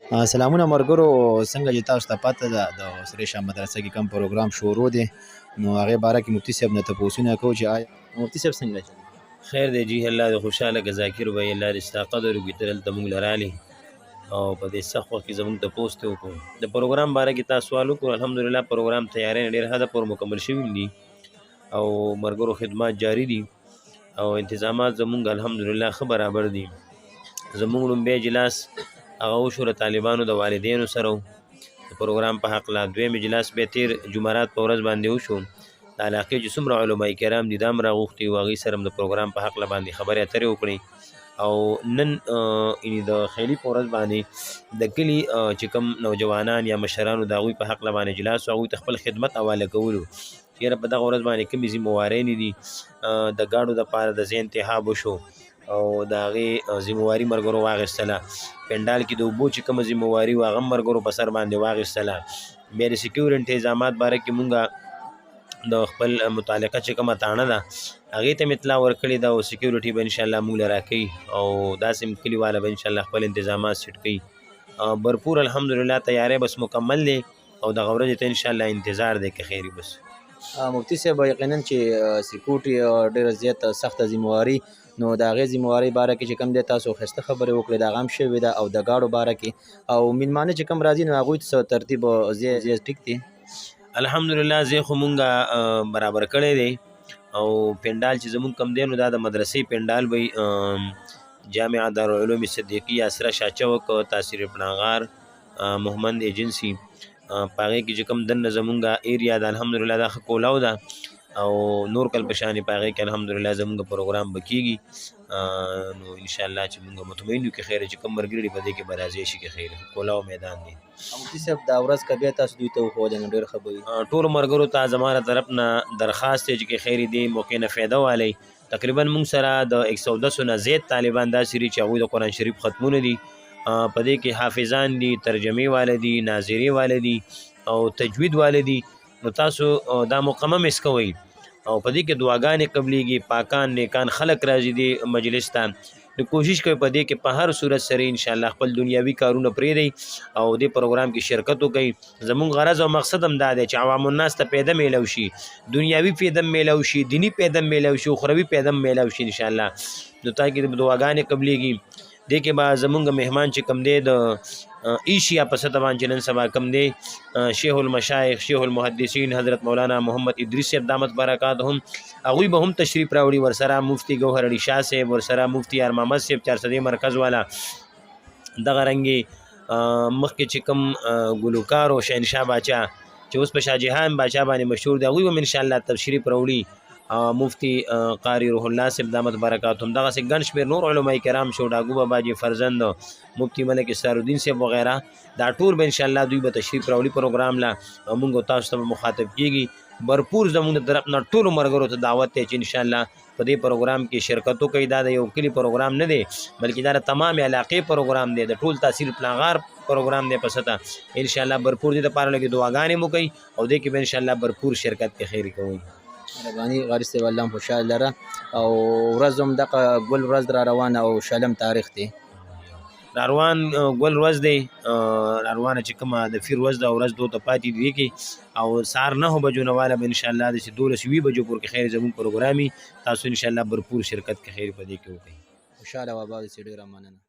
سلامونه ملګرو، څنګه چې تاسو ته پته ده د سرې شاه مدرسه کې کوم پروګرام شروع دی، نو هغې باره کې مفتي صاحب نه تپوسونه کوو چې آیا مفتي صاحب څنګه چل خیر دی جی، الله دې خوشحاله که ذاکر به الله دې ستا قدر وکړي ته دلته موږ له رالې او په دې سخت وخت کې زموږ تپوس ته وکړو. د پروګرام باره کې تا سوال وکړو. الحمدلله پروګرام تیاری ډېر حده پورې مکمل شوي دي او ملګرو خدمات جاری دي او انتظامات زموږ الحمدلله ښه برابر دي. زموږ لومبی اجلاس هغه وشو له طالبانو د والدینو سره د پروګرام په هکله. دویم اجلاس بیا تېر جمعرات په ورځ باندې وشو. د علاقې چې څومره علما کرام دي دا هم راغوښتي وو، هغوی سره هم د پروګرام په هکله باندې خبرې اترې وکړې. او نن یعنې د خیلي په ورځ باندې د کلي چې کوم نوجوانان یا مشرانو د هغوی په هکله باندې اجلاس و، هغوی ته خپل خدمت حواله کولو چې یاره په دغه ورځ باندې کومې ذمهوارۍ دي د ګاډو دپاره د ځای انتخاب وشو او د هغې ذمهواري ملګرو واخیستله. پنډال کې د اوبو چې کومه ذمهواري وه هغه هم ملګرو په سر باندې واخیستله. بیا د سیکیورټي انتظامات باره کې مونږ د خپل متعلقه چې کومه تاڼه ده هغې ته مې اطلاع ورکړې ده او سیکیورټي به انشاءالله مونږ له راکوي او داسې کلیواله به انشاءالله خپل انتظامات سیټ کوي. برپور الحمدلله تیاری بس مکمل دی او دغه ورځې ته انشاءالله انتظار دی که خیري بس. مفتي صاحب یقینا چې سیکورټي ډېره زیاته سخته ذمهواري، نو د هغې ذمهوارۍ باره کې چې کوم دی تاسو ښایسته خبرې وکړې د هغه هم شوې ده، او د ګاډو باره کې او میلمانه چې کوم راځي نو هغوی ته څه ترتیب ځای ټیک دی؟ الحمدلله ځای خو مونږ برابر کړی دی او پنډال چې زمونږ کم دی نو دا د مدرسې پنډال وی جامعه دارالعلوم صدیقیه اسره شاه چوک تاثیر پناغار محمد ایجنسی په هغې کې چې کوم دننه زمونږ ایریا ده الحمدلله دا ښه کولاو ده او نور کل په شانې په هغې کې الحمدلله زمونږ پروګرام به کېږي. نو انشاءالله چې مونږ مطمئن یو که خیره چې کوم ملګري دي په دې کې به راضي شي که خیره کولاو میدان دی. مفتي صاحب دا ورځ که بیا تاسو دوی ته وښودې نو ډېر ښه به وي. ټولو ملګرو ته زما له طرف نه درخواست دی چې که خیرې دې موقع نه فایده والی. تقریبا مونږ سره د 110 نه زیات طالبان داسې دي چې هغوی د قرآن شریف ختمونه دي، په دې کې حافظان دي، ترجمې واله دي، ناظرې واله دي او تجوید واله دي. نو تاسو دا موقع مه مس کوئ او په دې کې دعاګانې قبلیږي، پاکان نیکان خلک راځي دې مجلس ته. نو کوشش کوئ په دې کې په هر صورت سره انشاءالله خپل دنیاوي کارونه پرېږدئ او دې پروګرام کې شرکت وکړئ. زموږ غرض او مقصد هم دا دی چې عوام الناس ته پیده میلو شي، دنیاوي پیده هم میلو شي، دیني پیده هم میلو شي، اخروي پیده هم میلو شي انشاءالله. نو تاکې دعاګانې قبلیږي. دې کې به زمونږ مهمان چې کوم دی د ایشیا په سطح باندې نن سبا کوم دی شیخ المشایخ شیخ المحدثین حضرت مولانا محمد ادریس صاحب دامت برکاتهم هغوی به هم تشریف راوړي، ورسره مفتی ګوهر علي شاه صاحب، ورسره مفتی یار محمد صاحب 400 مرکز والا، دغه رنګې مخکې چې کوم ګلوکار او شهنشاه باچا چې اوس په شاه جهان باچا باندې مشهور دی هغوی هم انشاءالله تشریف راوړي. مفتی قاری روح الله صاحب دامت برکاتهم، دغسې ګڼ شمېر نور علما کرام شو، ډاګو بابا جي فرزند، مفتی ملک اسرارالدین صاحب وغیره، دا ټول به انشاءالله دوی به تشریف راوړي پروګرام له مونږ تاسو ته مخاطب کېږي. برپور زموږ د طرف نه ټولو ملګرو ته دعوت دی چې انشاءالله په دې پروګرام کې شرکت وکړئ. دا د یو کلي پروګرام نه دی بلکې دا د تمام علاقې پروګرام دی، د ټول تاثیر پناغار پروګرام دی په سطح. انشاءالله برپور دې دپاره لږې دعاګانې مو کوئ او دې کې به انشاءالله برپور شرکت کې خیري کوئ. مهرباني غاري صاحب الله هم خوشحاله لره او ورځ هم دغه ګل ورځ را روانه او شلم تاریخ دی راروان ګل ورځ دی راروانه چې کومه د فیر ورځ ده ورځ دو ته پاتې دی کې او سهار 9 بجو نه واله به انشاءالله داسې 12 بجو پورې کې خیر زموږ پروګرامي تاسو انشاءالله برپور شرکت کې خیر په دې کې وکړئ. خوشحاله او اباد اوسئ. ډېره مننه.